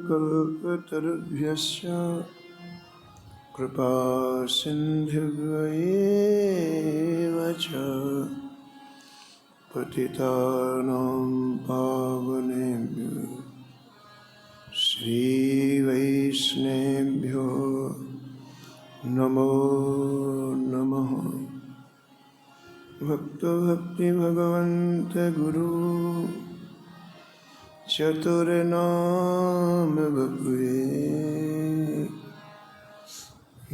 कल्पतरुभ्यश्च कृपा सिन्धुभ्येव च पतितानां पावनेभ्यो श्रीवैष्णवेभ्यो नमो नमः। भक्तभक्तिभगवन्त गुरु चतुर्नाम बपुए,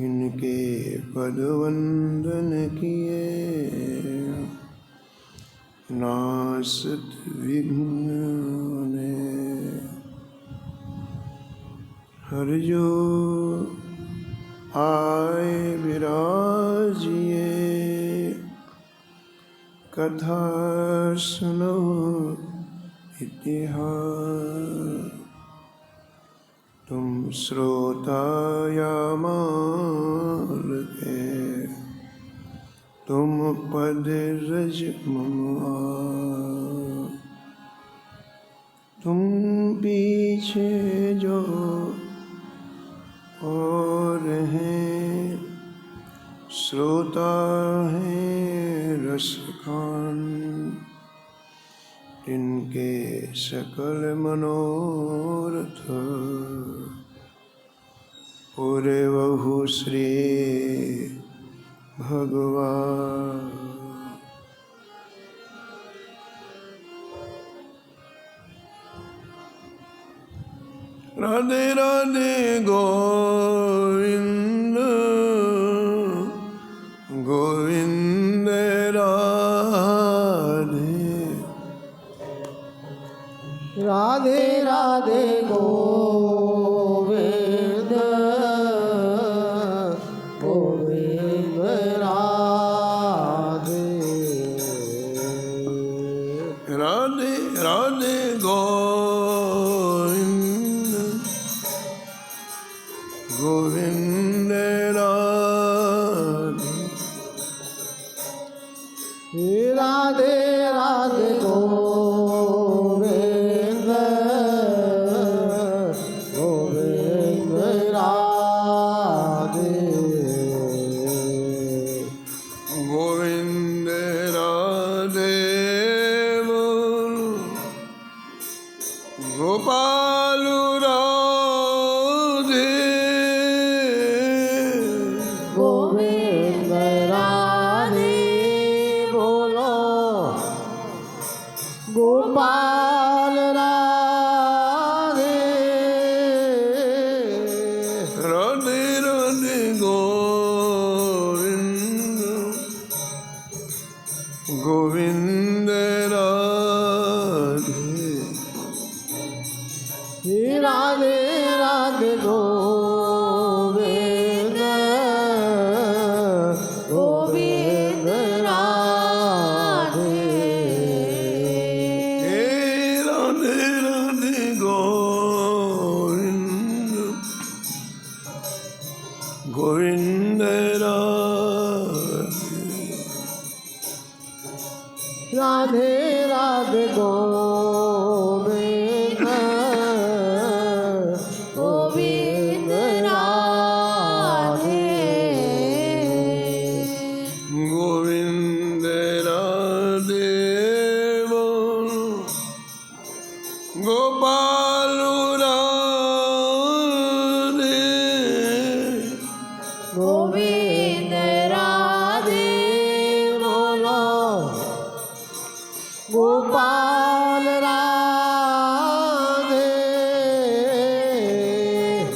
इनके पद वंदन किए नासत विघ्न। हर जो आए विराजिए, कथा सुनो इतिहास। तुम श्रोता या माल के, तुम पद रज मम आस। तुम पीछे जो और हैं, श्रोता हैं रसखान। इनके सकल मनोरथ पूरे बहु श्री भगवान। राधे राधे गोविंद गोविंद राधे राधे गोविंद गोविंद राधे राधे राधे गोविंद गोविंद राधे राधे गोविंद गोविंद राधे गोविंद राधे गोपाल राधे गोविंद राधे बोलो गोपाल राधे राधे राधे गोविंद गोविंद राधे राधे राधे गोविंद गोविंद राधे राधे राधे गोविंद गोविंद राधे राधे गोविंद गोविंद राधे गोविंद राधे गोपाल राधे गोविंद राधे बोलो गोपाल राधे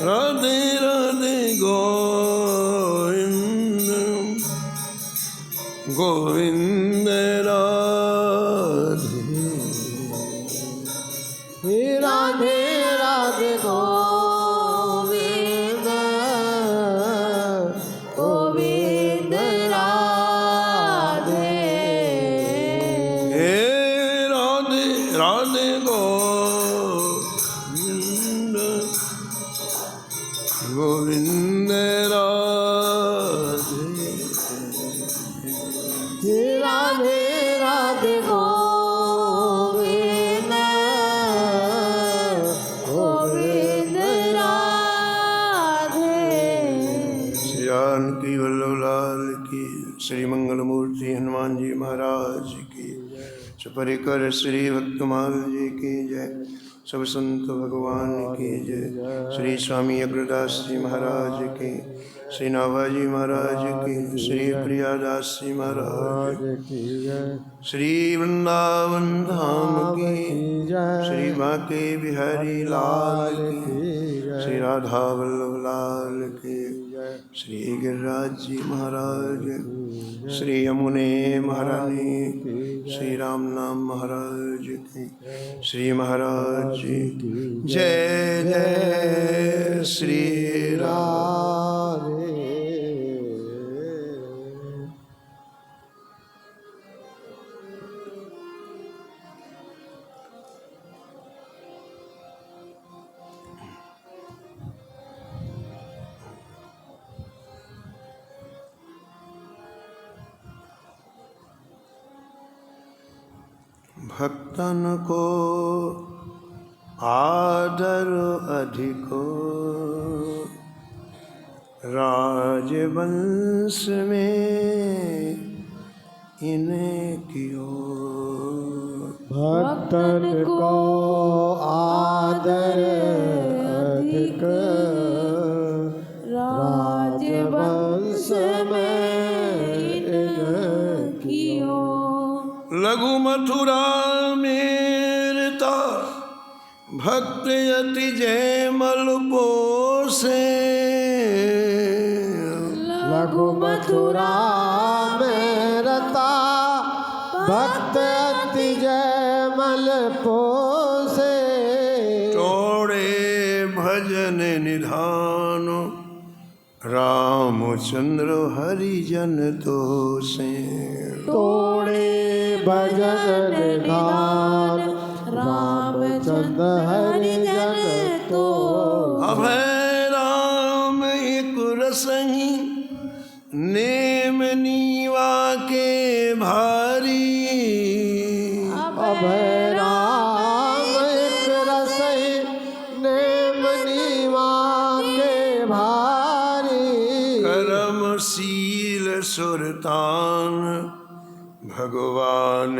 राधे राधे गोविंद गोविंद राधे राधे राधे गोविंद गोविंद राधे राधे राधे गोविंद गोविंद राधे राधे राधे गोविंद सपरिकर श्री भक्तमाल जी की जय। सब संत भगवान की जय। श्री स्वामी अग्रदास जी महाराज की, श्री नाभाजी महाराज की, श्री प्रियादास जी महाराज की जय। श्री वृंदावन धाम की, जय। श्री बांके बिहारी लाल की, श्री राधा वल्लभ लाल की, श्री गिरिराज जी महाराज, श्री यमुने महारानी, श्री राम नाम महाराज की, श्री महाराज जी जय जय श्री राम। भक्तन को आदर अधिको, राजवंश में इनकियो। भक्तन को आदर अधिक, राजवंश में इनकियो। लघु मथुरा मेरता, भक्त यति जयमल पोसे। लघु मथुरा मेरता, भक्त अति जयमल पोसे। तोड़े भजन निधान, रामचंद्र हरिजन तोसे। तोड़े भजन निधान, रामचंद्र हरिजन तो। अभय राम एक रसही, नेम नीवा के भारी। अभय राम एक रसही, नेम नीवा के भारी। कर्मशील सुरतान, भगवान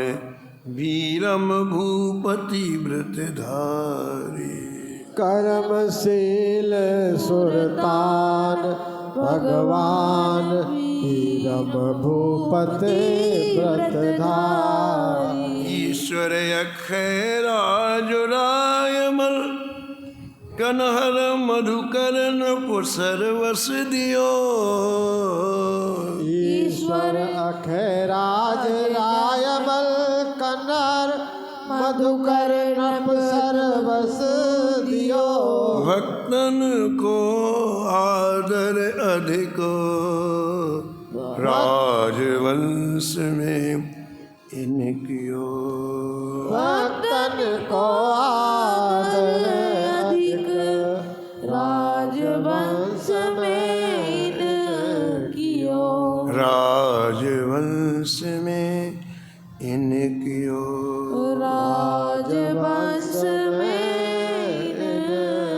वीरम भूपति व्रतधारी। कर्मशील सुरतान, भगवान वीरम भूपति व्रतधारी। ईश्वर अक्षय राजरायमल, कनहर मधुकर नपुसर वस दियो। ईश्वर अक्षय राज रायमल, कन्नर मधुकर नपुसर वस दियो। भक्तन को आदर अधिको, राजवंश में इनकियो। भक्तन को आदर अधिक, राजवंश में इनकियो। राजवंश में इनकियो। राजवंश में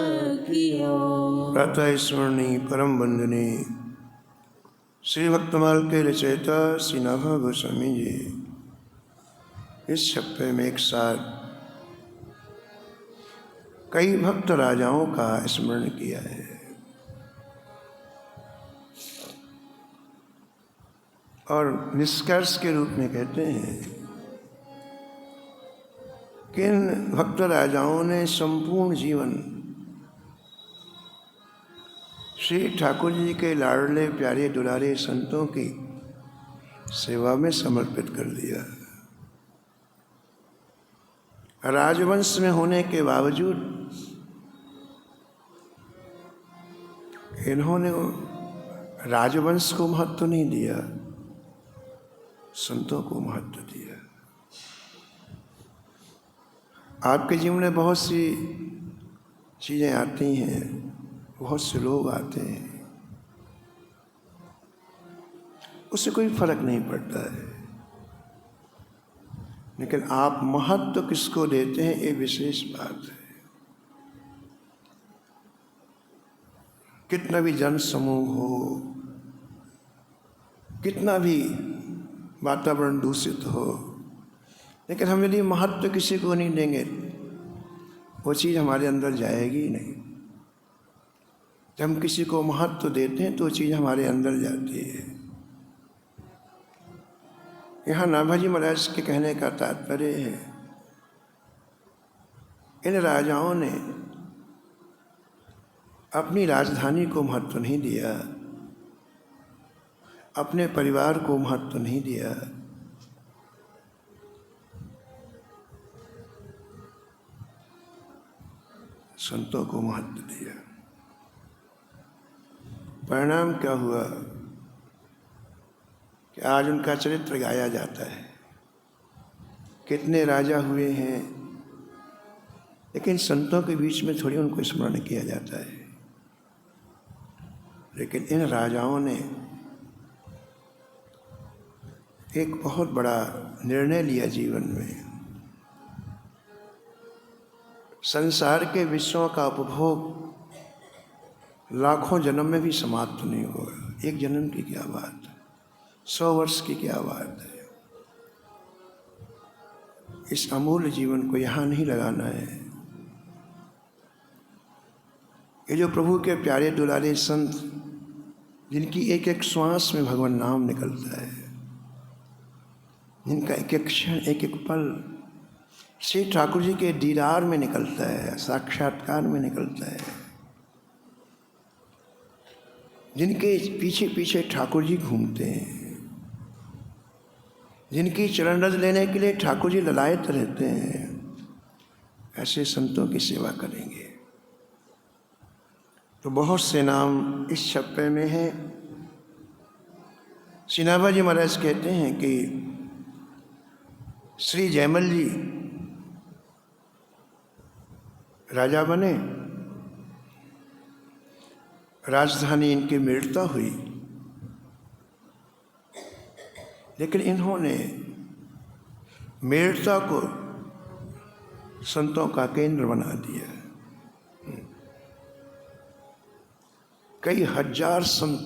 इनकियो। प्रातः स्मरणी परम वंदनी श्री भक्तमाल के रचयिता श्री नाभा गोस्वामी जी इस छप्पे में एक साथ कई भक्त राजाओं का स्मरण किया है। और निष्कर्ष के रूप में कहते हैं किन भक्त राजाओं ने संपूर्ण जीवन श्री ठाकुर जी के लाडले प्यारे दुलारे संतों की सेवा में समर्पित कर दिया। राजवंश में होने के बावजूद इन्होंने राजवंश को महत्व नहीं दिया, संतों को महत्व दिया। आपके जीवन में बहुत सी चीज़ें आती हैं, बहुत से लोग आते हैं, उससे कोई फर्क नहीं पड़ता है, लेकिन आप महत्व किसको देते हैं ये विशेष बात है। कितना भी जन समूह हो, कितना भी वातावरण दूषित हो, लेकिन हम यदि महत्व किसी को नहीं देंगे वो चीज़ हमारे अंदर जाएगी ही नहीं। जब हम किसी को महत्व देते हैं तो वो चीज़ हमारे अंदर जाती है। यहाँ नाभाजी महाराज के कहने का तात्पर्य है, इन राजाओं ने अपनी राजधानी को महत्व नहीं दिया, अपने परिवार को महत्व नहीं दिया, संतों को महत्व दिया। परिणाम क्या हुआ कि आज उनका चरित्र गाया जाता है। कितने राजा हुए हैं, लेकिन संतों के बीच में थोड़ी उनको स्मरण किया जाता है। लेकिन इन राजाओं ने एक बहुत बड़ा निर्णय लिया जीवन में। संसार के विषयों का उपभोग लाखों जन्म में भी समाप्त नहीं होगा। एक जन्म की क्या बात, 100 वर्ष की क्या बात है। इस अमूल्य जीवन को यहाँ नहीं लगाना है। ये जो प्रभु के प्यारे दुलारे संत, जिनकी एक एक श्वास में भगवान नाम निकलता है, जिनका एक एक क्षण एक एक पल श्री ठाकुर जी के दीदार में निकलता है, साक्षात्कार में निकलता है, जिनके पीछे पीछे ठाकुर जी घूमते हैं, जिनकी चरण रज लेने के लिए ठाकुर जी ललायत रहते हैं, ऐसे संतों की सेवा करेंगे तो बहुत से नाम इस छप्पे में हैं। श्री नाभाजी महाराज कहते हैं कि श्री जयमल जी राजा बने, राजधानी इनकी मेड़ता हुई, लेकिन इन्होंने मेड़ता को संतों का केंद्र बना दिया। कई हजार संत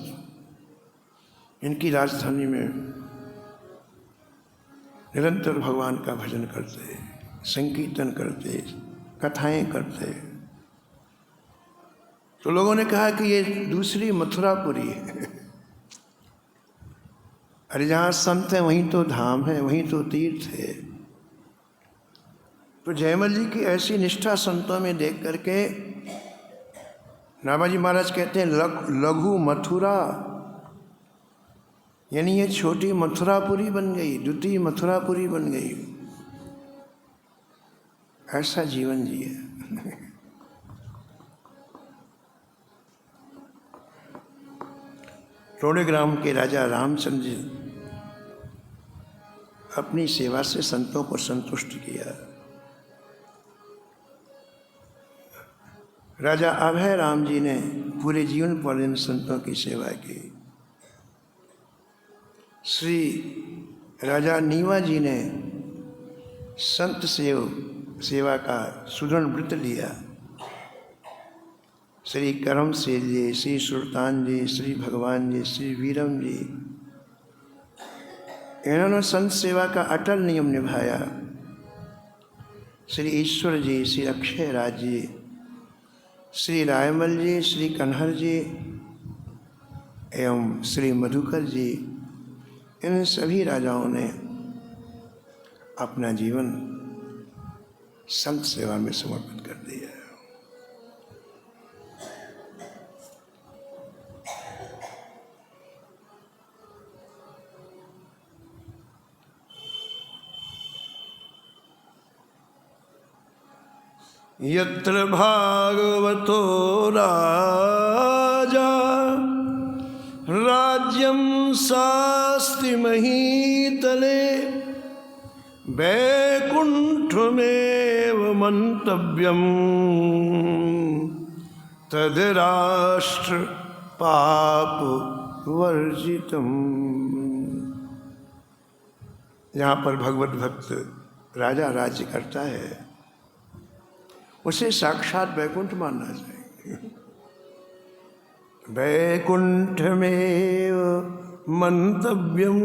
इनकी राजधानी में निरंतर भगवान का भजन करते, संकीर्तन करते, कथाएं करते। तो लोगों ने कहा कि ये दूसरी मथुरापुरी है। अरे जहाँ संत है वहीं तो धाम है, वहीं तो तीर्थ है। तो जयमल जी की ऐसी निष्ठा संतों में देख करके नाभाजी महाराज कहते हैं लघु मथुरा, यानी ये छोटी मथुरापुरी बन गई, द्वितीय मथुरापुरी बन गई। ऐसा जीवन जिए। रोडेग्राम के राजा रामचंद्र जी अपनी सेवा से संतों को संतुष्ट किया। राजा अभय राम जी ने पूरे जीवन पर इन संतों की सेवा की। श्री राजा नीवा जी ने संत सेवा का सुदृढ़ व्रत लिया। श्री करम सेठ जी, श्री सुल्तान जी, श्री भगवान जी, श्री वीरम जी, इन्होंने संत सेवा का अटल नियम निभाया। श्री ईश्वर जी, श्री अक्षय राज जी, श्री रायमल जी, श्री कन्हर जी एवं श्री मधुकर जी, इन सभी राजाओं ने अपना जीवन संत सेवा में समर्पित कर दिया। यत्र भागवतो राजा राज्यं शास्ति महीतले वैकुंठमेव मंतव्यम तद राष्ट्र पाप वर्जितम। यहाँ पर भगवत भक्त राजा राज्य करता है, उसे साक्षात वैकुंठ मानना चाहिए। वैकुंठमेव मंतव्यम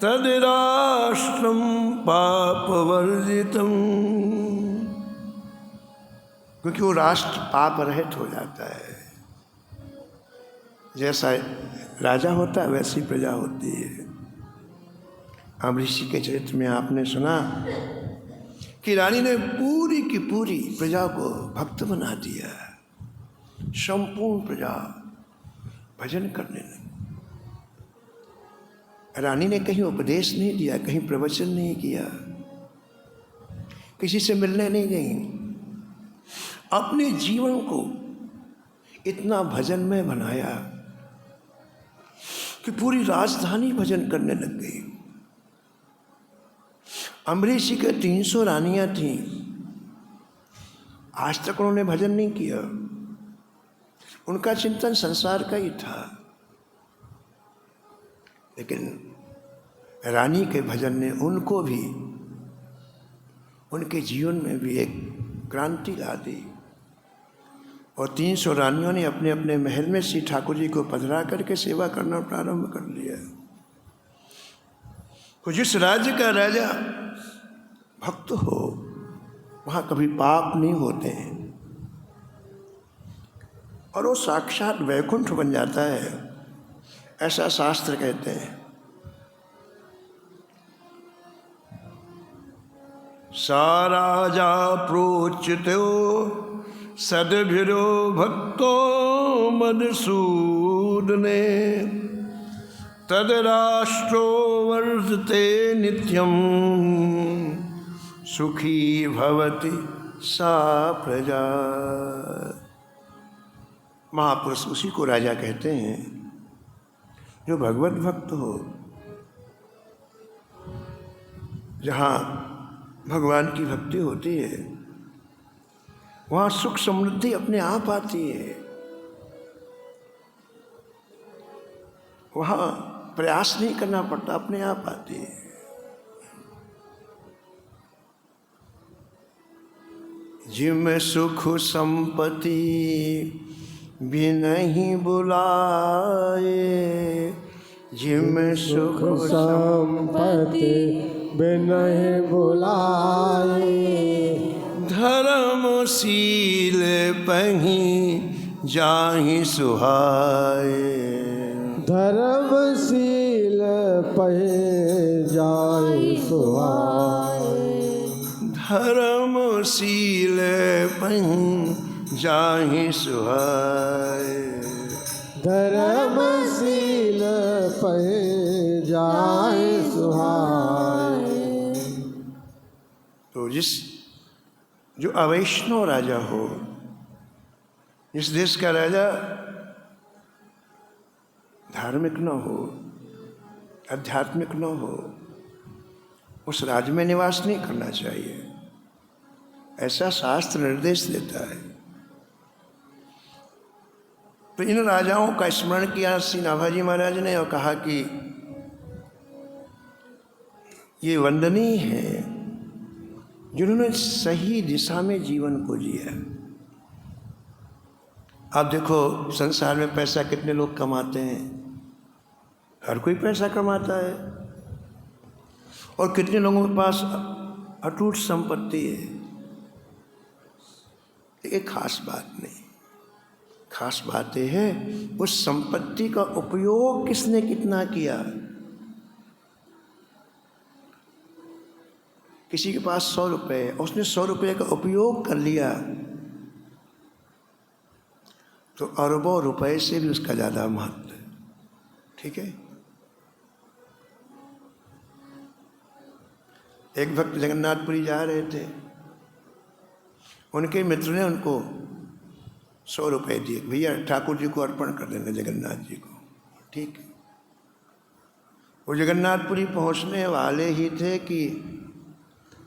तद्राष्ट्रम पापवर्जितम, क्योंकि वो राष्ट्र पाप रहित हो जाता है। जैसा राजा होता है वैसी प्रजा होती है। अमरीशी के चरित्र में आपने सुना कि रानी ने पूरी की पूरी प्रजा को भक्त बना दिया। संपूर्ण प्रजा भजन करने लगी। रानी ने कहीं उपदेश नहीं दिया, कहीं प्रवचन नहीं किया, किसी से मिलने नहीं गई। अपने जीवन को इतना भजन में बनाया कि पूरी राजधानी भजन करने लग गई। अमरीश जी के 300 रानियां थीं, आज तक उन्होंने भजन नहीं किया। उनका चिंतन संसार का ही था। लेकिन रानी के भजन ने उनको भी, उनके जीवन में भी एक क्रांति ला दी। और 300 रानियों ने अपने अपने महल में श्री ठाकुर जी को पधरा करके सेवा करना प्रारंभ कर लिया। तो जिस राज्य का राजा भक्त हो वहाँ कभी पाप नहीं होते हैं और वो साक्षात वैकुंठ बन जाता है, ऐसा शास्त्र कहते हैं। सा राजा प्रोचितो सद्भिरो भक्तो मधुसूदने, तद्राष्ट्रो वर्धते नित्यम सुखी भवति सा प्रजा। महापुरुष उसी को राजा कहते हैं जो भगवत भक्त हो। जहाँ भगवान की भक्ति होती है वहाँ सुख समृद्धि अपने आप आती है। वहाँ प्रयास नहीं करना पड़ता, अपने आप आती है। जिम सुख संपत्ति भी नहीं बुलाए, जिम सुख संपत्ति बिनहि बुलाए, धर्मशील पही जाहि सुहाए, धर्मशील पहि जाहि सुहाए, धर्मशील पही जाहि सुहाए, धर्मशील पहि जाहि सुहाए। तो जो अवैष्णव राजा हो, जिस देश का राजा धार्मिक न हो, आध्यात्मिक न हो, उस राज्य में निवास नहीं करना चाहिए, ऐसा शास्त्र निर्देश देता है। तो इन राजाओं का स्मरण किया श्री नाभाजी महाराज ने और कहा कि ये वंदनीय है जिन्होंने सही दिशा में जीवन को जिया। आप देखो संसार में पैसा कितने लोग कमाते हैं, हर कोई पैसा कमाता है, और कितने लोगों के पास अटूट संपत्ति है। एक खास बात नहीं, खास बात यह है उस संपत्ति का उपयोग किसने कितना किया। किसी के पास 100 रुपये, उसने 100 रुपये का उपयोग कर लिया तो अरबों रुपए से भी उसका ज़्यादा महत्व है। ठीक है। एक भक्त जगन्नाथपुरी जा रहे थे, उनके मित्र ने उनको 100 रुपये दिए, भैया ठाकुर जी को अर्पण कर देना, जगन्नाथ जी को। ठीक है। वो जगन्नाथपुरी पहुंचने वाले ही थे कि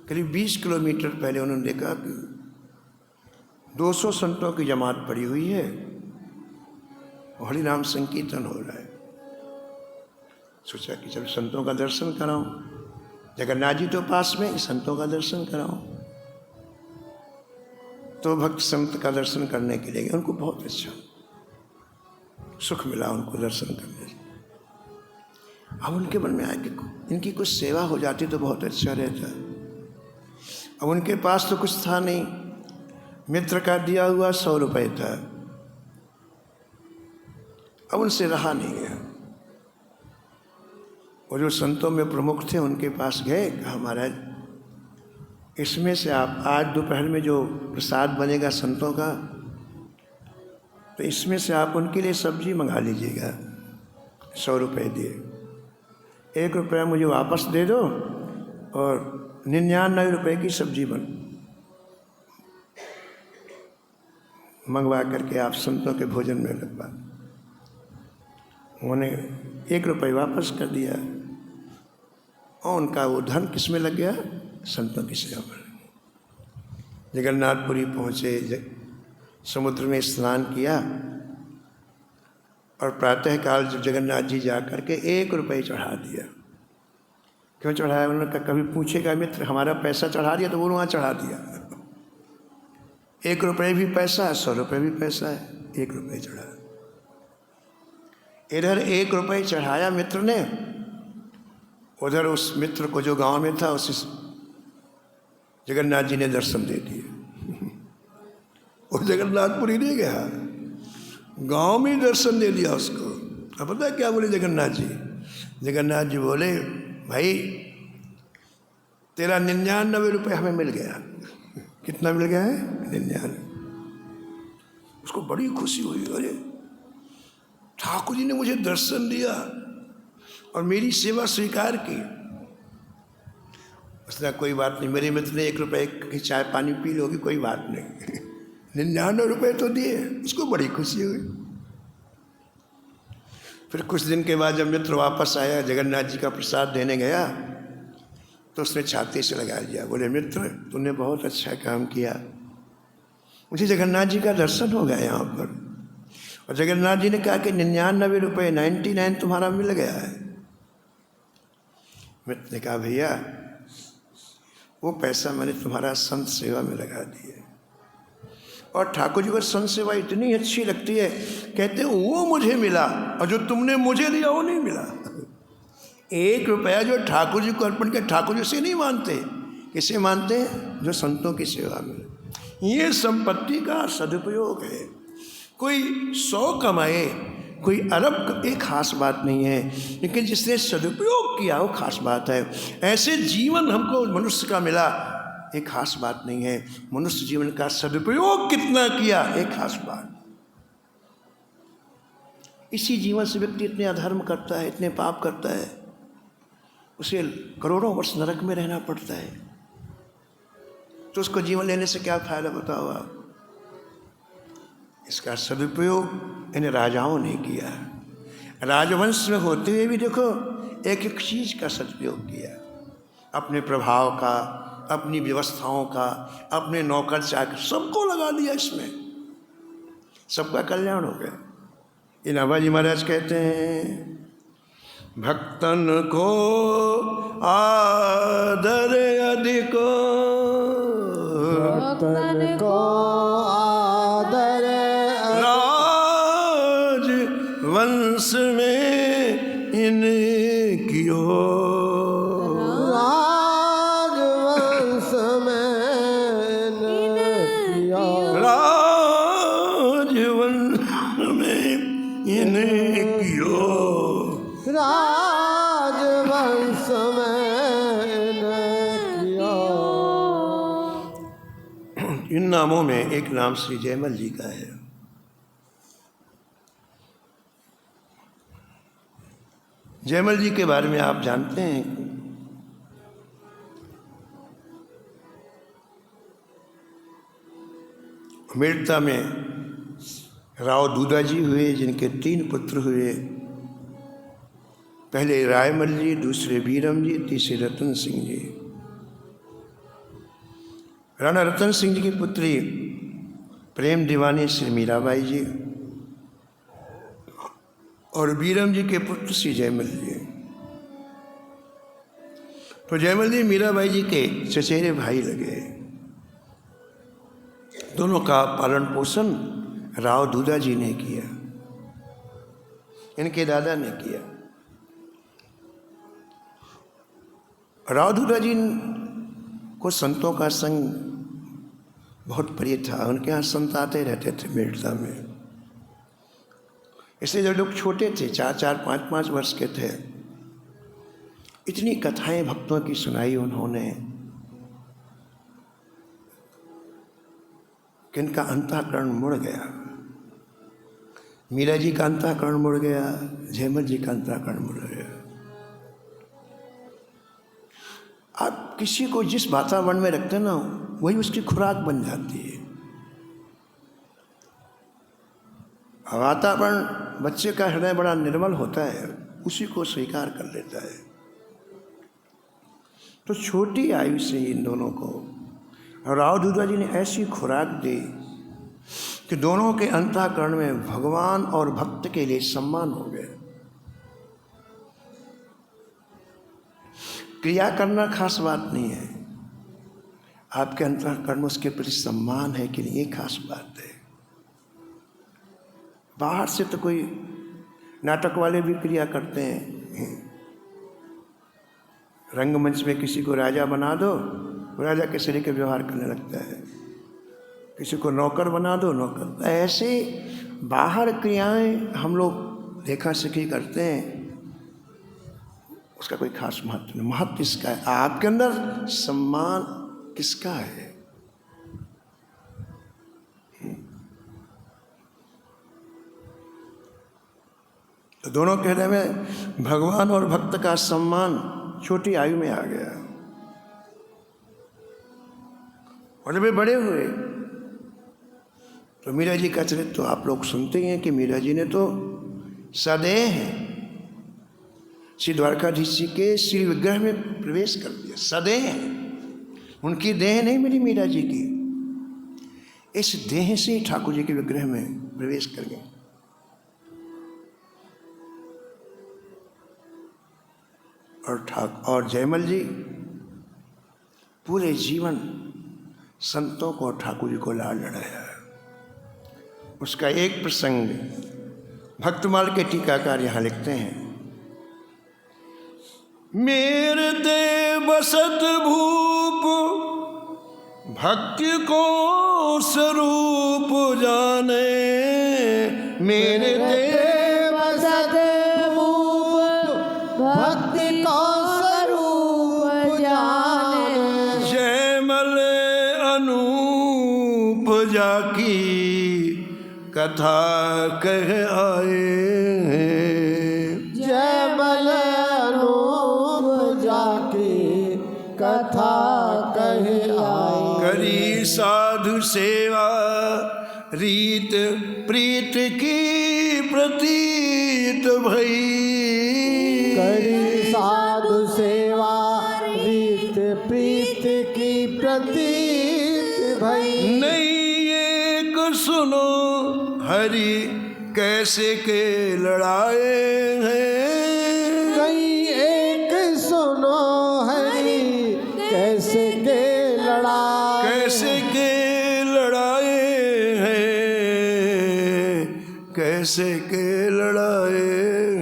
करीब 20 किलोमीटर पहले उन्होंने देखा कि 200 संतों की जमात पड़ी हुई है, हरि नाम संकीर्तन हो रहा है। सोचा कि चलो संतों का दर्शन कराऊं, जगन्नाथ जी तो पास में, संतों का दर्शन कराऊं। तो भक्त संत का दर्शन करने के लिए गए, उनको बहुत अच्छा सुख मिला उनको दर्शन करने से। अब उनके मन में आया कि इनकी कुछ सेवा हो जाती तो बहुत अच्छा रहता। अब उनके पास तो कुछ था नहीं, मित्र का दिया हुआ 100 रुपये था। अब उनसे रहा नहीं गया। वो जो संतों में प्रमुख थे उनके पास गए, कहा महाराज इसमें से आप आज दोपहर में जो प्रसाद बनेगा संतों का, तो इसमें से आप उनके लिए सब्जी मंगा लीजिएगा। 100 रुपये दिए, 1 रुपया मुझे वापस दे दो और 99 रुपये की सब्जी मंगवा करके आप संतों के भोजन में लगवा। उन्होंने 1 रुपये वापस कर दिया और उनका वो धन किस में लग गया? संतों की सेवा में। जगन्नाथपुरी पहुँचे, समुद्र में स्नान किया और प्रातःकाल जब जगन्नाथ जी जा करके 1 रुपये चढ़ा दिया। क्यों चढ़ाया? उन्होंने कहा कभी पूछेगा मित्र हमारा पैसा चढ़ा दिया, तो वो वहाँ चढ़ा दिया। 1 रुपये भी पैसा है, 100 रुपये भी पैसा है, 1 रुपये चढ़ा। इधर 1 रुपये चढ़ाया मित्र ने, उधर उस मित्र को जो गांव में था उस जगन्नाथ जी ने दर्शन दे दिए। वो जगन्नाथपुरी नहीं गया, गांव में ही दर्शन दे दिया उसको। अब पता है क्या बोले जगन्नाथ जी? जगन्नाथ जी बोले भाई तेरा 99 रुपये हमें मिल गया। कितना मिल गया है? 99। उसको बड़ी खुशी हुई, अरे ठाकुर जी ने मुझे दर्शन दिया और मेरी सेवा स्वीकार की। उसने कोई बात नहीं, मेरे मित्र ने 1 रुपये की चाय पानी पी लोगी, कोई बात नहीं। 99 रुपये तो दिए, उसको बड़ी खुशी हुई। फिर कुछ दिन के बाद जब मित्र वापस आया, जगन्नाथ जी का प्रसाद देने गया, तो उसने छाती से लगा दिया। बोले मित्र तूने बहुत अच्छा काम किया, मुझे जगन्नाथ जी का दर्शन हो गया यहाँ पर। और जगन्नाथ जी ने कहा कि 99 रुपये 99 तुम्हारा मिल गया है। मित्र ने कहा भैया वो पैसा मैंने तुम्हारा संत सेवा में लगा दिया। और ठाकुर जी को संत सेवा इतनी अच्छी लगती है, कहते हैं वो मुझे मिला और जो तुमने मुझे दिया वो नहीं मिला। 1 रुपया जो ठाकुर जी को अर्पण किया, ठाकुर जी से नहीं मानते, किसे मानते हैं? जो संतों की सेवा में। ये संपत्ति का सदुपयोग है। कोई 100 कमाए, कोई अरब, एक खास बात नहीं है, लेकिन जिसने सदुपयोग किया वो खास बात है। ऐसे जीवन हमको मनुष्य का मिला, एक खास बात नहीं है। मनुष्य जीवन का सदुपयोग कितना किया, एक खास बात। इसी जीवन से व्यक्ति इतने अधर्म करता है, इतने पाप करता है, उसे करोड़ों वर्ष नरक में रहना पड़ता है। तो उसको जीवन लेने से क्या फायदा बताओ आप? इसका सदुपयोग इन राजाओं ने किया। राजवंश में होते हुए भी देखो एक एक चीज़ का सदुपयोग किया, अपने प्रभाव का, अपनी व्यवस्थाओं का, अपने नौकर चाकर सबको लगा दिया इसमें, सबका कल्याण हो गया। इनामा जी महाराज कहते हैं भक्तन को आदर अधिक, भक्तन को आदर राज वंश में इनकियो, राजवंश में इनकियो, राजवंश में इनकियो, राजवंश में इनकियो। इन नामों में एक नाम श्री जयमल जी का है। जयमल जी के बारे में आप जानते हैं, अमेरिका में राव दूधा जी हुए, जिनके 3 पुत्र हुए। पहले रायमल जी, दूसरे बीरम जी, तीसरे रतन सिंह जी। राणा रतन सिंह जी की पुत्री प्रेम दीवानी श्री मीराबाई जी, और बीरम जी के पुत्र श्री जयमल जी। तो जयमल जी मीराबाई जी के चचेरे भाई लगे। दोनों का पालन पोषण राव दूधा जी ने किया, इनके दादा ने किया। रावधूता जी को संतों का संग बहुत प्रिय था। उनके यहाँ संत आते रहते थे मेड़ता में। इसलिए जब लोग छोटे थे, 4-4, 5-5 वर्ष के थे, इतनी कथाएं भक्तों की सुनाई उन्होंने कि इनका अंतःकरण मुड़ गया। मीरा जी का अंतःकरण मुड़ गया, जयमल जी का अंतःकरण मुड़ गया। आप किसी को जिस वातावरण में रखते हैं ना, वही उसकी खुराक बन जाती है। वातावरण, बच्चे का हृदय बड़ा निर्मल होता है, उसी को स्वीकार कर लेता है। तो छोटी आयु से इन दोनों को रावधूता जी ने ऐसी खुराक दी कि दोनों के अंतःकरण में भगवान और भक्त के लिए सम्मान हो गया। क्रिया करना खास बात नहीं है, आपके अंतःकरण में उसके प्रति सम्मान है कि नहीं, ये खास बात है। बाहर से तो कोई नाटक वाले भी क्रिया करते हैं। रंगमंच में किसी को राजा बना दो, राजा के शरीर के व्यवहार करने लगता है। किसी को नौकर बना दो, नौकर। ऐसे बाहर क्रियाएं हम लोग देखा सीखी करते हैं, उसका कोई खास महत्व नहीं। महत्व इसका है, आपके अंदर सम्मान किसका है। तो दोनों के हृदय में भगवान और भक्त का सम्मान छोटी आयु में आ गया। और जब वे बड़े हुए तो मीरा जी का चरित्र तो आप लोग सुनते ही हैं कि मीरा जी ने तो सदेह श्री द्वारकाधीश जी के श्री विग्रह में प्रवेश कर दिया। सदेह, उनकी देह नहीं मिली मीरा जी की, इस देह से ही ठाकुर जी के विग्रह में प्रवेश कर गए। और जयमल जी पूरे जीवन संतों को और ठाकुर जी को लाड लड़ाया। उसका एक प्रसंग भक्तमाल के टीकाकार यहाँ लिखते हैं। मेरे दे बसत भूप भक्ति को स्वरूप जाने, मेरे दे बसत भूप भक्ति को स्वरूप जाने, जयमल अनूप जाकी कथा कह आए। जयमल अनूप जाकी कथा कह आए। करी साधु सेवा रीत प्रीत की प्रतीत भई, करी साधु सेवा रीत प्रीत की प्रतीत भई। नहीं एक सुनो हरि कैसे के लड़ाए हैं, कहीं एक सुनो हरि कैसे के लड़ाए, कैसे के लड़ाए हैं, कैसे के लड़ाए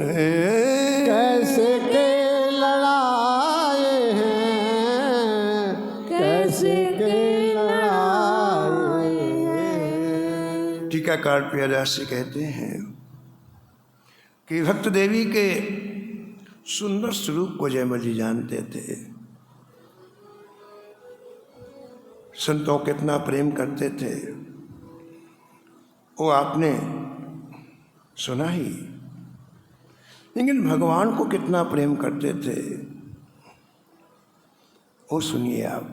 हैं, कैसे के लड़ाए हैं, कैसे के लड़ाए हैं। टीकाकार प्रियदास जी कहते हैं कि भक्त देवी के सुंदर स्वरूप को जयमल जी जानते थे। संतों को कितना प्रेम करते थे वो आपने सुना ही, लेकिन भगवान को कितना प्रेम करते थे वो सुनिए आप।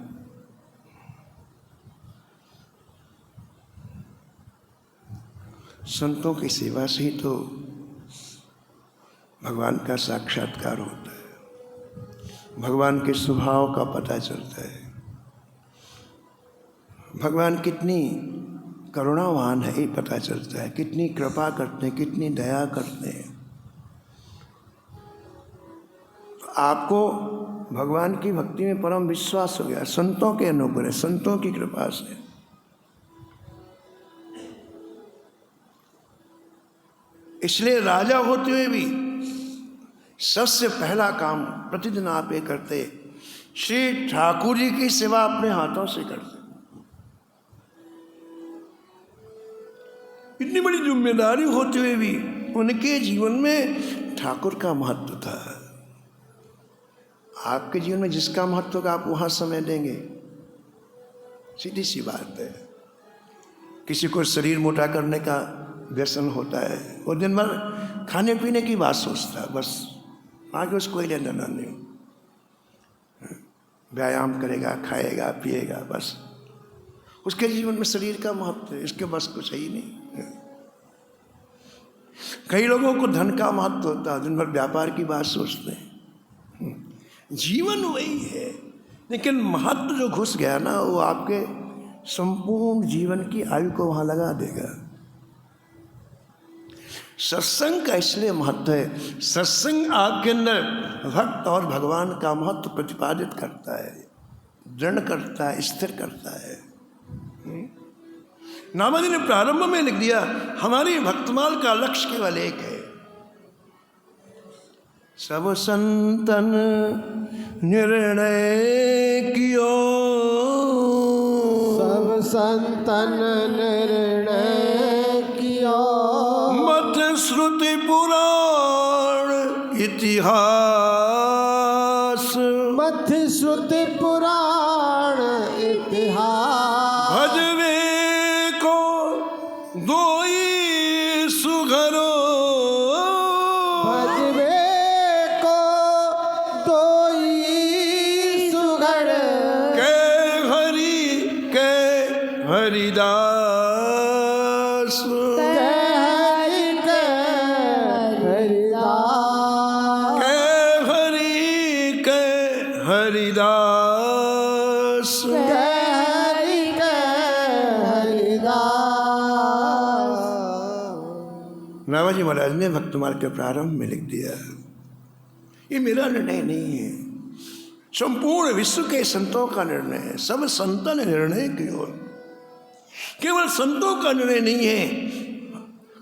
संतों की सेवा से ही तो भगवान का साक्षात्कार होता है, भगवान के स्वभाव का पता चलता है, भगवान कितनी करुणावान है ये पता चलता है, कितनी कृपा करते हैं, कितनी दया करते हैं। आपको भगवान की भक्ति में परम विश्वास हो गया, संतों के अनुग्रह, संतों की कृपा से। इसलिए राजा होते हुए भी सबसे पहला काम प्रतिदिन आप ये करते श्री ठाकुर जी की सेवा अपने हाथों से करते। इतनी बड़ी जिम्मेदारी होते हुए भी उनके जीवन में ठाकुर का महत्व था। आपके जीवन में जिसका महत्व होगा आप वहां समय देंगे, सीधी सी बात है। किसी को शरीर मोटा करने का व्यसन होता है, वो दिन भर खाने पीने की बात सोचता है, बस आगे उसको कोई लेना नहीं। व्यायाम करेगा, खाएगा, पिएगा, बस उसके जीवन में शरीर का महत्व है, इसके बस कुछ ही नहीं। कई लोगों को धन का महत्व होता है, दिन भर व्यापार की बात सोचते हैं। जीवन वही है, लेकिन महत्व जो घुस गया ना, वो आपके संपूर्ण जीवन की आयु को वहां लगा देगा। सत्संग का इसलिए महत्व है, सत्संग आपके अंदर भक्त और भगवान का महत्व प्रतिपादित करता है, दृढ़ करता है, स्थिर करता है। नामाजी ने प्रारंभ में लिख दिया, हमारी भक्तमाल का लक्ष्य केवल एक है, सब संतन निर्णय कियो, सब संतन निर्णय कियो, मत श्रुति पुराण इतिहास, मत श्रुति पुराण इतिहास, भजवे को दोई सुघरो, भजवे को दोई सुघड़, के हरिदास, नामाजी महाराज ने भक्तमाल के प्रारंभ में लिख दिया, ये मेरा निर्णय नहीं है, संपूर्ण विश्व के संतों का निर्णय है। सब संतन निर्णय की ओर, केवल संतों का निर्णय नहीं है,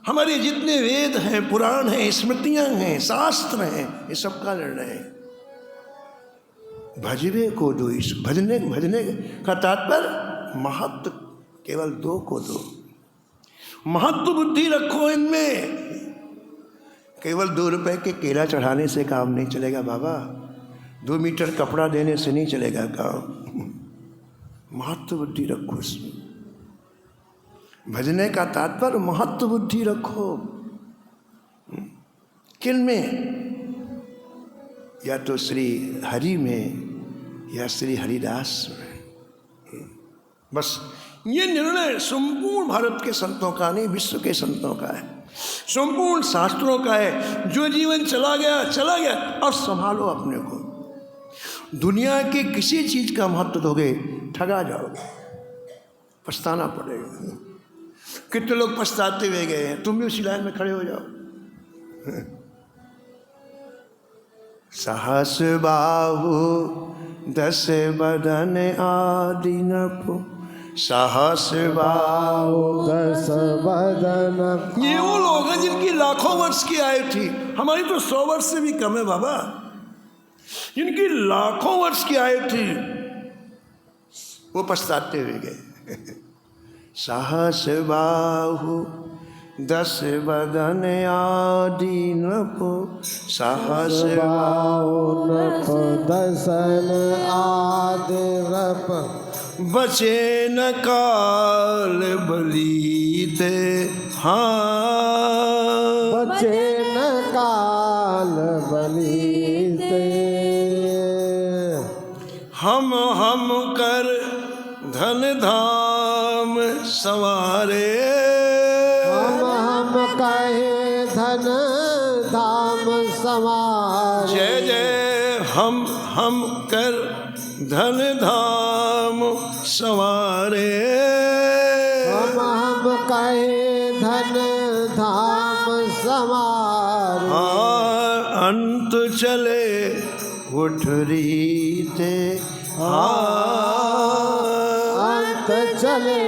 हमारे जितने वेद हैं, पुराण हैं, स्मृतियां हैं, शास्त्र हैं, ये सबका निर्णय है। भजवे को दो, भजने भजने का तात्पर्य महत्व केवल दो को दो, महत्व बुद्धि रखो इनमें। केवल 2 रुपए के केला चढ़ाने से काम नहीं चलेगा बाबा, 2 मीटर कपड़ा देने से नहीं चलेगा काम, महत्व बुद्धि रखो इसमें। भजने का तात्पर्य महत्व बुद्धि रखो, किन में? या तो श्री हरि में या श्री हरिदास में। बस ये निर्णय संपूर्ण भारत के संतों का नहीं, विश्व के संतों का है, संपूर्ण शास्त्रों का है। जो जीवन चला गया चला गया, अब संभालो अपने को। दुनिया की किसी चीज का महत्व दोगे ठगा जाओगे, पछताना पड़ेगा। कितने लोग पछताते हुए गए हैं, तुम भी उसी लाइन में खड़े हो जाओ। सहस बाहु 10 बदन आदि नपु, सहस बाहु 10 बदन। ये वो लोग हैं जिनकी लाखों वर्ष की आयु थी, हमारी तो 100 वर्ष से भी कम है बाबा। जिनकी लाखों वर्ष की आयु थी वो पछताते हुए गए। सहस बाहु 10 बदन आदि नपु, सहस बाहु 10 आदि नप, बचे न काल बलीते, हाँ बचे न काल बलीते। हम कर धन धाम संवारे, हम कहे धन धाम संवारे। जय जय हम कर धन धाम संवारे, हम कहे धन धाम संवारे। हाँ अंत चले उठ रीते, हाँ अंत चले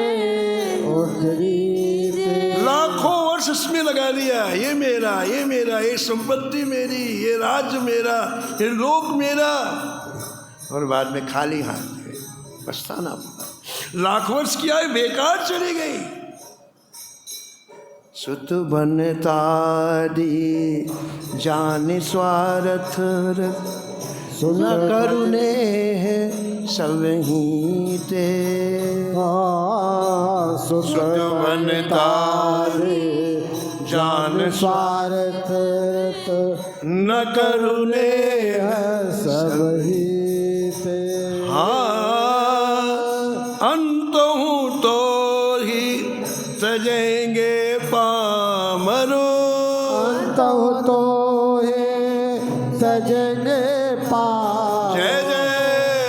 उठ रीते। लाखों वर्ष इसमें लगा दिया, ये मेरा, ये मेरा, ये संपत्ति मेरी, ये राज्य मेरा, ये लोक मेरा। और बाद में खाली हाथ गए, पछताना पड़ा। लाख वर्ष किया है, बेकार चली गई। सुत बन तारी जान स्वार्थ सुन करुणे सब ही ते। सुत बन तारे जान स्वार्थ न करुणे सब ही ते। हाँ अंत हूँ तो ही सजेंगे पामरो। अंत तो है सजेंगे पामरो। जय जय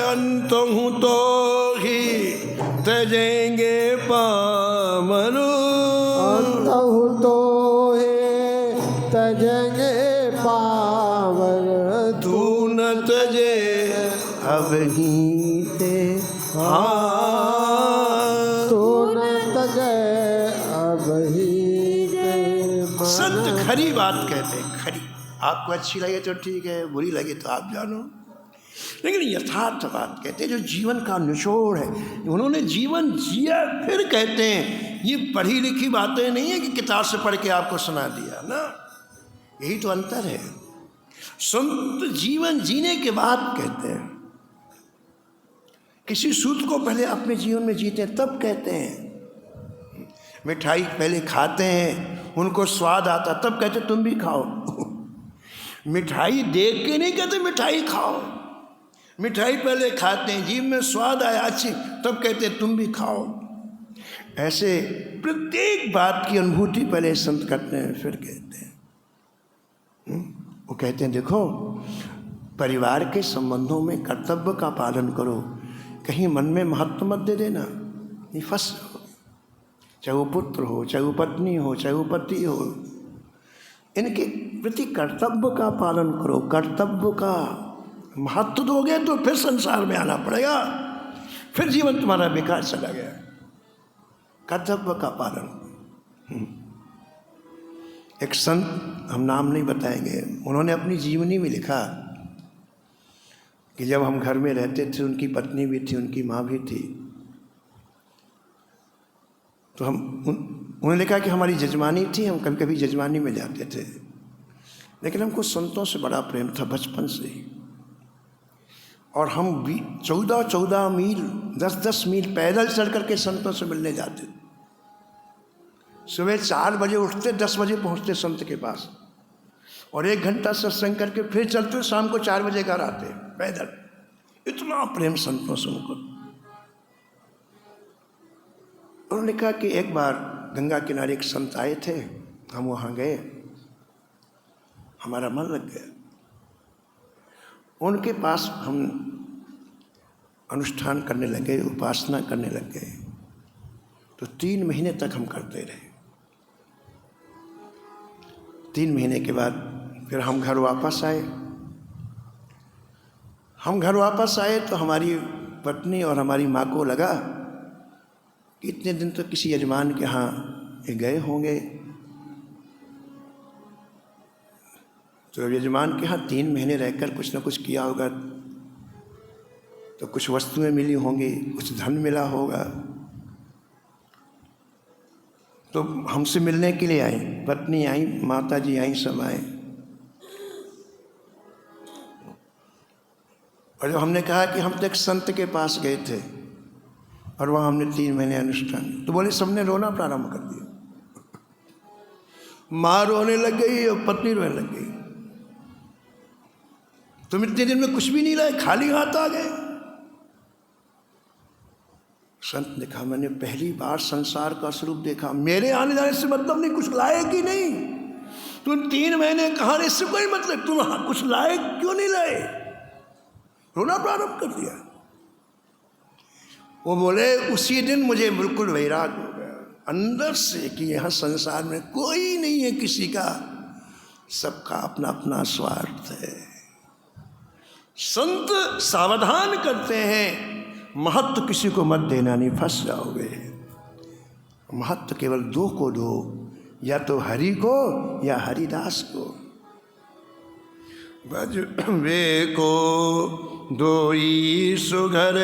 अंत हूँ तो ही सजेंगे पामरो। अंत तो है सजेंगे पामरो। तू न तजे अब ही ते। हाँ तू न तजे अब ही ते। संत खरी बात कहते हैं, खरी। आपको अच्छी लगे तो ठीक है, बुरी लगे तो आप जानो, लेकिन यथार्थ बात कहते हैं, जो जीवन का निचोड़ है। उन्होंने जीवन जिया, फिर कहते हैं ये पढ़ी लिखी बातें नहीं है कि किताब से पढ़ के आपको सुना दिया ना। यही तो अंतर है। संत जीवन जीने के बाद कहते हैं, किसी सूत्र को पहले अपने जीवन में जीते हैं तब कहते हैं। मिठाई पहले खाते हैं, उनको स्वाद आता तब कहते तुम भी खाओ। मिठाई देख के नहीं कहते मिठाई खाओ, मिठाई पहले खाते हैं, जीभ में स्वाद आया अच्छी तब कहते तुम भी खाओ। ऐसे प्रत्येक बात की अनुभूति पहले संत करते हैं फिर कहते हैं। वो कहते हैं देखो, परिवार के संबंधों में कर्तव्य का पालन करो, कहीं मन में महत्व मत दे देना, नहीं फंस जाओ। चाहे वो पुत्र हो, चाहे वो पत्नी हो, चाहे वो पति हो, इनके प्रति कर्तव्य का पालन करो। कर्तव्य का महत्व दोगे तो फिर संसार में आना पड़ेगा, फिर जीवन तुम्हारा बेकार चला गया। कर्तव्य का पालन। एक संत, हम नाम नहीं बताएंगे, उन्होंने अपनी जीवनी में लिखा कि जब हम घर में रहते थे, उनकी पत्नी भी थी, उनकी माँ भी थी, तो उन्होंने लिखा कि हमारी जजमानी थी, हम कभी कभी जजमानी में जाते थे, लेकिन हमको संतों से बड़ा प्रेम था बचपन से ही। और हम 14-14 मील, 10-10 मील पैदल चल करके संतों से मिलने जाते। सुबह 4 बजे उठते, 10 बजे पहुंचते संत के पास, और 1 घंटा सत्संग करके फिर चलते, शाम को 4 बजे घर आते पैदल। इतना प्रेम संतों से उनको। उन्होंने कहा कि एक बार गंगा किनारे एक संत आए थे, हम वहाँ गए, हमारा मन लग गया। उनके पास हम अनुष्ठान करने लगे, उपासना करने लग गए, तो 3 महीने तक हम करते रहे। 3 महीने के बाद फिर हम घर वापस आए। हम घर वापस आए तो हमारी पत्नी और हमारी माँ को लगा कि इतने दिन तो किसी यजमान के यहाँ ये गए होंगे, तो यजमान के यहाँ 3 महीने रहकर कुछ न कुछ किया होगा, तो कुछ वस्तुएं मिली होंगी, कुछ धन मिला होगा। तो हमसे मिलने के लिए आई, पत्नी आई, माता जी आई, सब आए। और जब हमने कहा कि हम तो एक संत के पास गए थे और वहाँ हमने 3 महीने अनुष्ठान, तो बोले सबने रोना प्रारंभ कर दिया। माँ रोने लग गई और पत्नी रोने लग गई। तुम इतने दिन में कुछ भी नहीं लाए, खाली हाथ आ गए। संत ने कहा मैंने पहली बार संसार का स्वरूप देखा, मेरे आने जाने से मतलब नहीं, कुछ लाए कि नहीं। तुम 3 महीने कहा, इससे कोई मतलब, तुम कुछ लाए क्यों नहीं लाए। रोना प्रारंभ कर दिया। वो बोले उसी दिन मुझे बिल्कुल वैराग हो गया अंदर से कि यहाँ संसार में कोई नहीं है किसी का, सबका अपना अपना स्वार्थ है। संत सावधान करते हैं, महत्व किसी को मत देना, नहीं फंस जाओगे। महत्व केवल 2 को दो, या तो हरि को या हरिदास को। भजवे को दोई सुघर,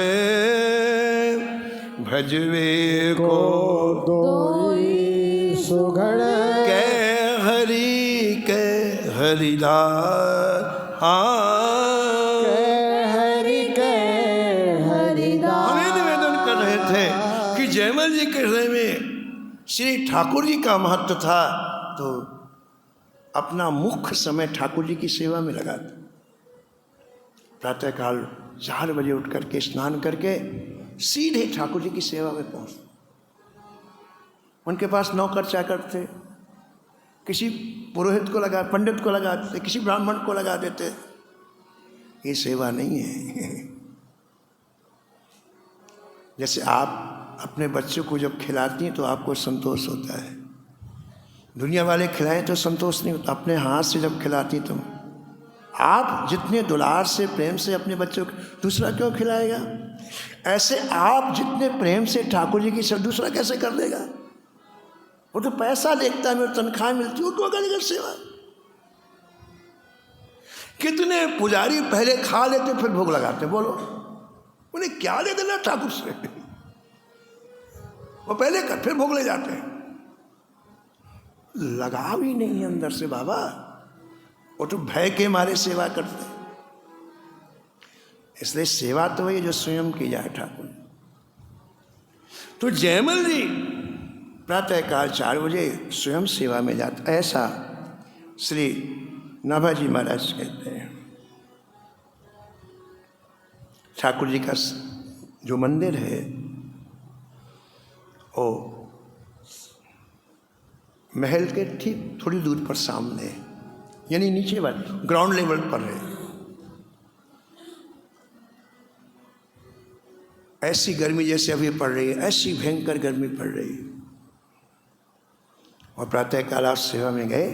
भजवे को दोई सुघड़, कै हरि कै हरिदास। हमें निवेदन कर रहे थे कि जयमल जी के हृदय में श्री ठाकुर जी का महत्व था, तो अपना मुख्य समय ठाकुर जी की सेवा में लगा था। प्रातःकाल 4 बजे उठ करके स्नान करके सीधे ठाकुर जी की सेवा में पहुंच। उनके पास नौकर चाकर थे, किसी पुरोहित को लगा, पंडित को लगा देते, किसी ब्राह्मण को लगा देते। ये सेवा नहीं है। जैसे आप अपने बच्चों को जब खिलाती हैं तो आपको संतोष होता है, दुनिया वाले खिलाएं तो संतोष नहीं होता। अपने हाथ से जब खिलाती तुम, आप जितने दुलार से प्रेम से अपने बच्चों को, दूसरा क्यों खिलाएगा? ऐसे आप जितने प्रेम से ठाकुर जी की सेवा, दूसरा कैसे कर देगा? वो तो पैसा देखता है, मेरी तनख्वाह मिलती है, वो क्यों करेगा सेवा? कितने पुजारी पहले खा लेते फिर भोग लगाते, बोलो उन्हें क्या ले देना ठाकुर से? वो पहले कर फिर भोग ले जाते हैं। लगाव ही नहीं है अंदर से बाबा, वो तो भय के मारे सेवा करते हैं। इसलिए सेवा तो वही जो स्वयं की जाए ठाकुर। तो जयमल जी प्रातःकाल 4 बजे स्वयं सेवा में जाता, ऐसा श्री नाभाजी महाराज कहते हैं। ठाकुर जी का जो मंदिर है वो महल के ठीक थोड़ी दूर पर सामने है, यानी नीचे वाले ग्राउंड लेवल पर है। ऐसी गर्मी जैसे अभी पड़ रही है, ऐसी भयंकर गर्मी पड़ रही है। और प्रातःकाल आप सेवा में गए,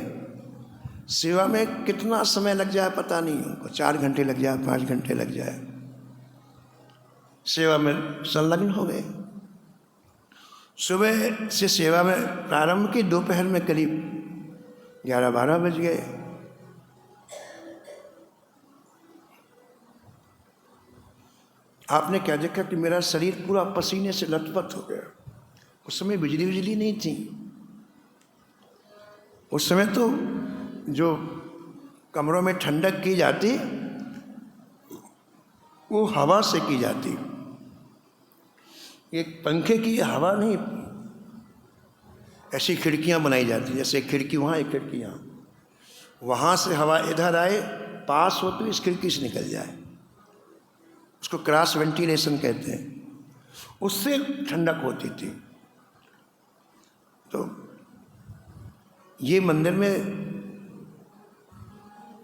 सेवा में कितना समय लग जाए पता नहीं उनको, 4 घंटे लग जाए, 5 घंटे लग जाए, सेवा में संलग्न हो गए। सुबह से सेवा में प्रारंभ की, दोपहर में करीब 11-12 बज गए। आपने क्या देखा कि मेरा शरीर पूरा पसीने से लथपथ हो गया। उस समय बिजली नहीं थी। उस समय तो जो कमरों में ठंडक की जाती वो हवा से की जाती, एक पंखे की हवा नहीं। ऐसी खिड़कियां बनाई जाती, जैसे खिड़की वहाँ, एक खिड़की यहाँ, वहाँ से हवा इधर आए, पास हो तो इस खिड़की से निकल जाए, उसको क्रॉस वेंटिलेशन कहते हैं। उससे ठंडक होती थी। तो ये मंदिर में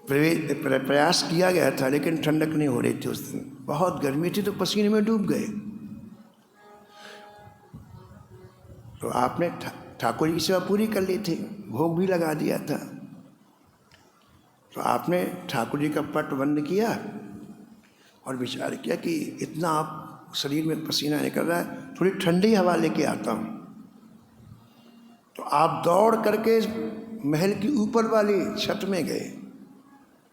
प्रयास किया गया था, लेकिन ठंडक नहीं हो रही थी उस दिन, बहुत गर्मी थी, तो पसीने में डूब गए। तो आपने ठाकुर जी की सेवा पूरी कर ली थी, भोग भी लगा दिया था। तो आपने ठाकुर जी का पट बंद किया और विचार किया कि इतना आप शरीर में पसीना निकल रहा है, थोड़ी ठंडी हवा लेके आता हूँ। तो आप दौड़ करके महल की ऊपर वाली छत में गए।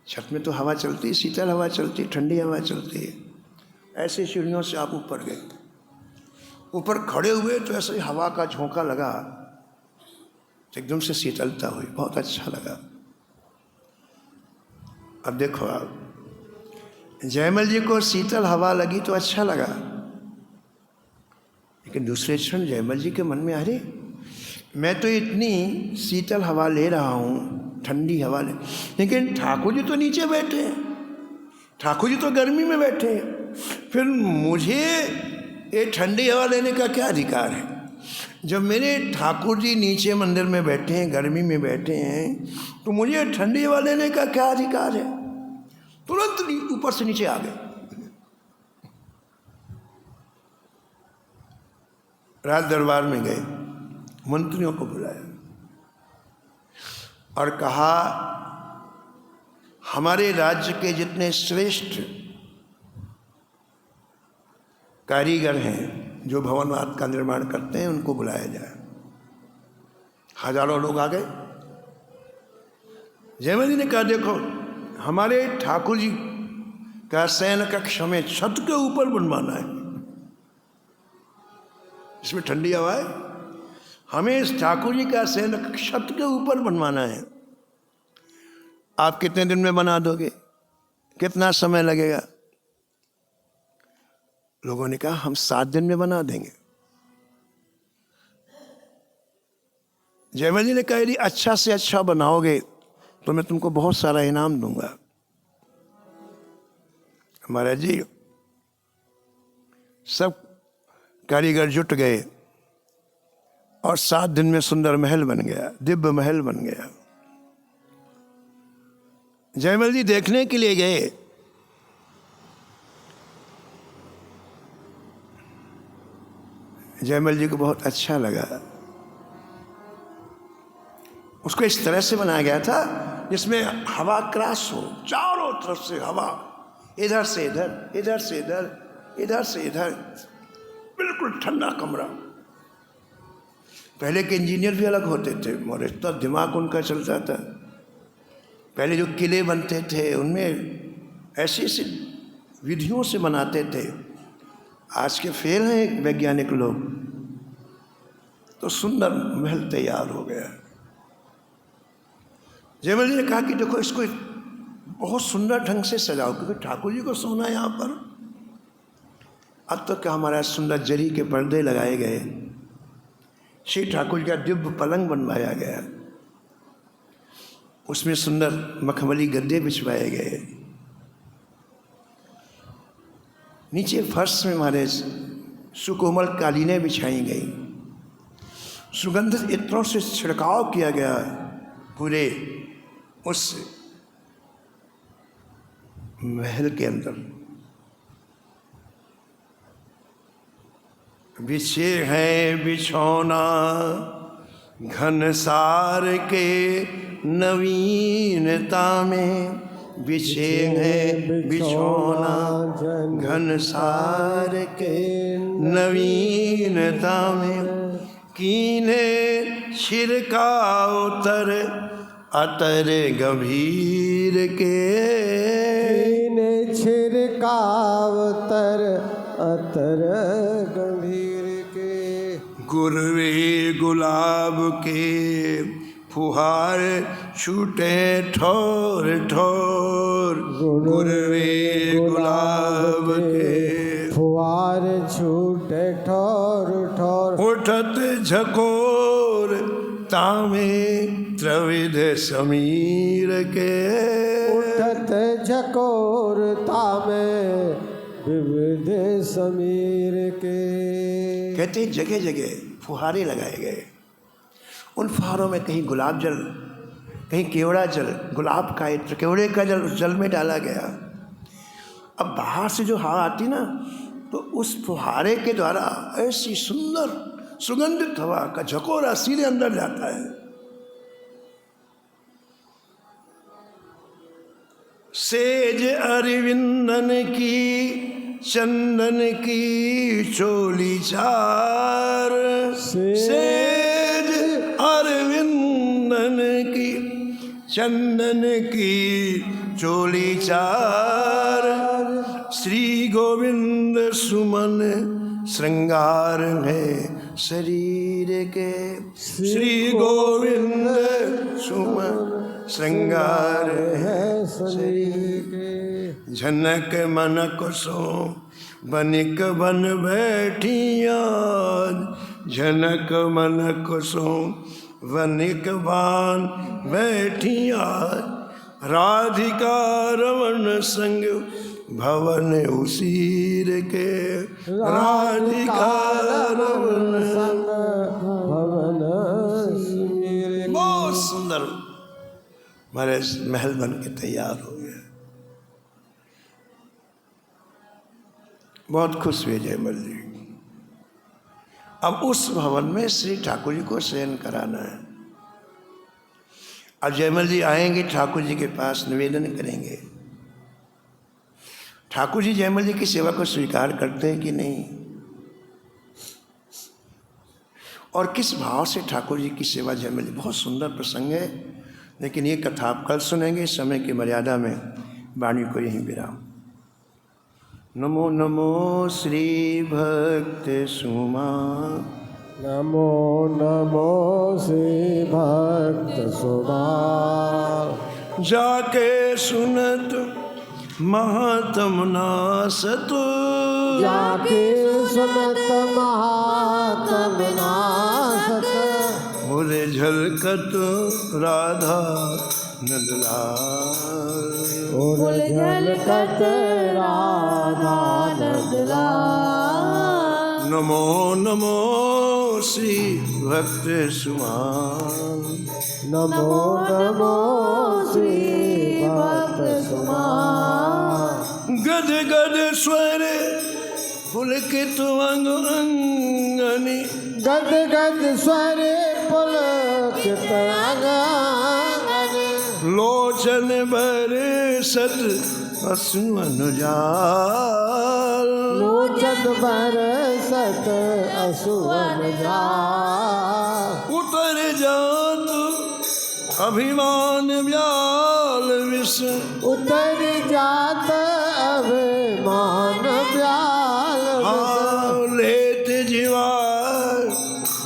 छत में तो हवा चलती, शीतल हवा चलती, ठंडी हवा चलती है। ऐसे सीढ़ियों से आप ऊपर गए। ऊपर खड़े हुए तो ऐसे हवा का झोंका लगा, एकदम से शीतलता हुई, बहुत अच्छा लगा। अब देखो आप, जयमल जी को शीतल हवा लगी तो अच्छा लगा, लेकिन दूसरे क्षण जयमल जी के मन में, अरे मैं तो इतनी शीतल हवा ले रहा हूँ, ठंडी हवा ले, लेकिन ठाकुर जी तो नीचे बैठे हैं, ठाकुर जी तो गर्मी में बैठे हैं, फिर मुझे ये ठंडी हवा लेने का क्या अधिकार है? जब मेरे ठाकुर जी नीचे मंदिर में बैठे हैं, गर्मी में बैठे हैं, तो मुझे ठंडी हवा लेने का क्या अधिकार है? तुरंत ऊपर से नीचे आ गए। राज दरबार में गए, मंत्रियों को बुलाया और कहा, हमारे राज्य के जितने श्रेष्ठ कारीगर हैं जो भवनवाद का निर्माण करते हैं, उनको बुलाया जाए। हजारों लोग आ गए। जयमल जी ने कहा, देखो हमारे ठाकुर जी का शयन कक्ष हमें छत के ऊपर बनवाना है, इसमें ठंडी हवा है। हमें इस ठाकुर जी का शयन कक्ष छत के ऊपर बनवाना है। आप कितने दिन में बना दोगे? कितना समय लगेगा? लोगों ने कहा हम 7 दिन में बना देंगे। जयमल जी ने कहा यदि अच्छा से अच्छा बनाओगे तो मैं तुमको बहुत सारा इनाम दूंगा। महाराज जी सब कारीगर जुट गए और 7 दिन में सुंदर महल बन गया, दिव्य महल बन गया। जयमल जी देखने के लिए गए। जयमल जी को बहुत अच्छा लगा। उसको इस तरह से बनाया गया था जिसमें हवा क्रॉस हो, चारों तरफ से हवा, इधर से इधर, इधर से इधर, इधर से इधर, बिल्कुल ठंडा कमरा। पहले के इंजीनियर भी अलग होते थे और इतना दिमाग उनका चलता था। पहले जो किले बनते थे उनमें ऐसी ऐसी विधियों से बनाते थे। आज के फेल हैं वैज्ञानिक लोग, तो सुंदर महल तैयार हो गया। जयमल जी ने कहा कि देखो इसको बहुत सुंदर ढंग से सजाओ, क्योंकि ठाकुर जी को सोना है यहाँ पर। अब तो क्या हमारा सुंदर जरी के पर्दे लगाए गए, श्री ठाकुर का दिव्य पलंग बनवाया गया, उसमें सुंदर मखमली गद्दे बिछवाए गए, नीचे फर्श में हमारे सुकोमल कालीनें बिछाई गई, सुगंधित इत्रों से छिड़काव किया गया पूरे उस महल के अंदर। बिछे हैं बिछौना घनसार के नवीनता में, बिछे हैं बिछौना घनसार के नवीनता में, कीने छिड़काव तर अतर गंभीर के, कीने छिड़काव तर अतर गंभीर के, गुरवे गुलाब के फुहार छूटे ठोर ठोर, गुरवे गुलाब के फुहार छूटे ठोर ठोर, उठत झकोर तामे त्रिविध समीर के, उठत झकोर तामे विविध समीर के। कहते जगह जगह फुहारे लगाए गए। उन फुहारों में कहीं गुलाब जल, कहीं केवड़ा जल, गुलाब का इत्र, केवड़े का जल उस जल में डाला गया। अब बाहर से जो हवा आती ना, तो उस फुहारे के द्वारा ऐसी सुंदर सुगंधित हवा का झकोरा सीधे अंदर जाता है। सेज अरविंदन की चंदन की चोली चार, सेज अरविंदन की चंदन की चोली चार, श्री गोविंद सुमन श्रृंगार है शरीर के, श्री गोविंद सुमन श्रृंगार है शरीर के। झनक मनक सो बनिक बन बैठिया, झनक मनक सो बनिक बान बैठिया, राधिका रमन संग भवन उसीर के, राधिका रमन संग भवन उसीर के। बहुत सुंदर हमारे महल बन के तैयार हो गया। बहुत खुश हुए जयमल जी। अब उस भवन में श्री ठाकुर जी को शयन कराना है। अब जयमल जी आएंगे, ठाकुर जी के पास निवेदन करेंगे। ठाकुर जी जयमल जी की सेवा को स्वीकार करते हैं कि नहीं, और किस भाव से ठाकुर जी की सेवा जयमल जी, बहुत सुंदर प्रसंग है। लेकिन ये कथा आप कल सुनेंगे। समय की मर्यादा में वाणी को यहीं विराम। नमो नमो श्री भक्त सुमा, नमो नमो श्री भक्त सुमा, जाके सुनत महात्म नासत, जाके सुनत महात्म नासत, बोले झलकत राधा नंदलाल, और झलकत राधा नंदलाल। नमो नमो श्री भक्त सुमान, नमो नमो श्री भक्त सुमा, गद गद स्वर पुलकित अंग अंगनी, गद गद स्वर पुलकित अंगनी, लोचन भर सत असुअन जाल, लोचन बरसत असुवन जाल। उतर जात अभिमान व्याल विष, उतर जात अभिमान व्याल विष, लेत जीवा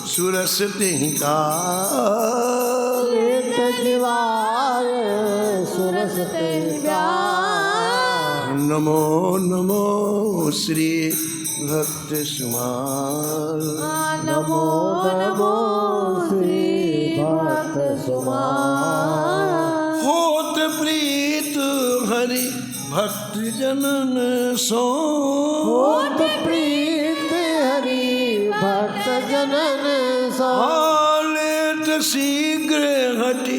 सुरस तिका, लेत जीवाय सुरस व्याल। नमो नमो श्री भक्त सुमाल, नमो नमो श्री भक्त सुमा, होत प्रीत हरि भक्त जनन सो, होत प्रीत हरि भक्त जनन सो, लेत शीघ्र हटि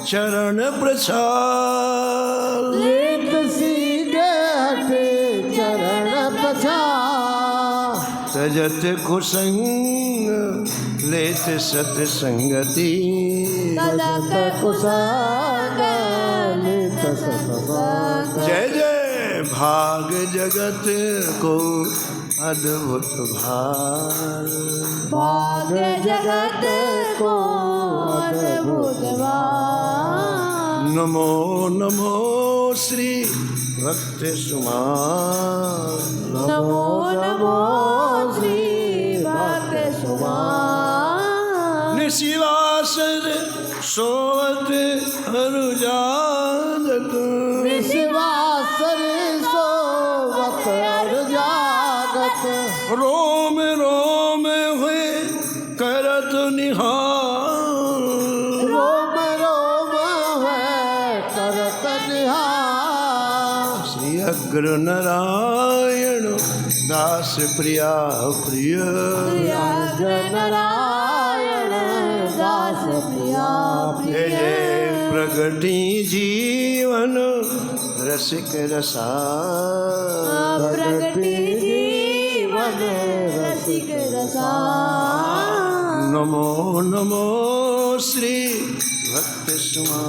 चरण प्रछाल, लेत शीघ्र हटे चरण प्रछाल। तजत कुसंग लेत सत्संगति, तजत कुसंग लेत सत्संग। जय जय भाग जगत को अद्भुत भार, भाग जगत को अद्भुत भार। नमो नमो श्री भक्त सुमान, नमो नमो श्री भक्त सुमान। निशिवासर सोवत हरुजागत, निशिवासर सोवत हरुजागत, रोम रोम हुए करत निहाल, रोम रोम है करत निहाल। श्री अग्र नारायण दास प्रिया प्रिय, अग्र नारायण दास प्रिया जय प्रिय। जय प्रगति जीवन रसिक रसा, प्रगति जीवन रसिक रसा। नमो नमो श्री भक्त सुमा।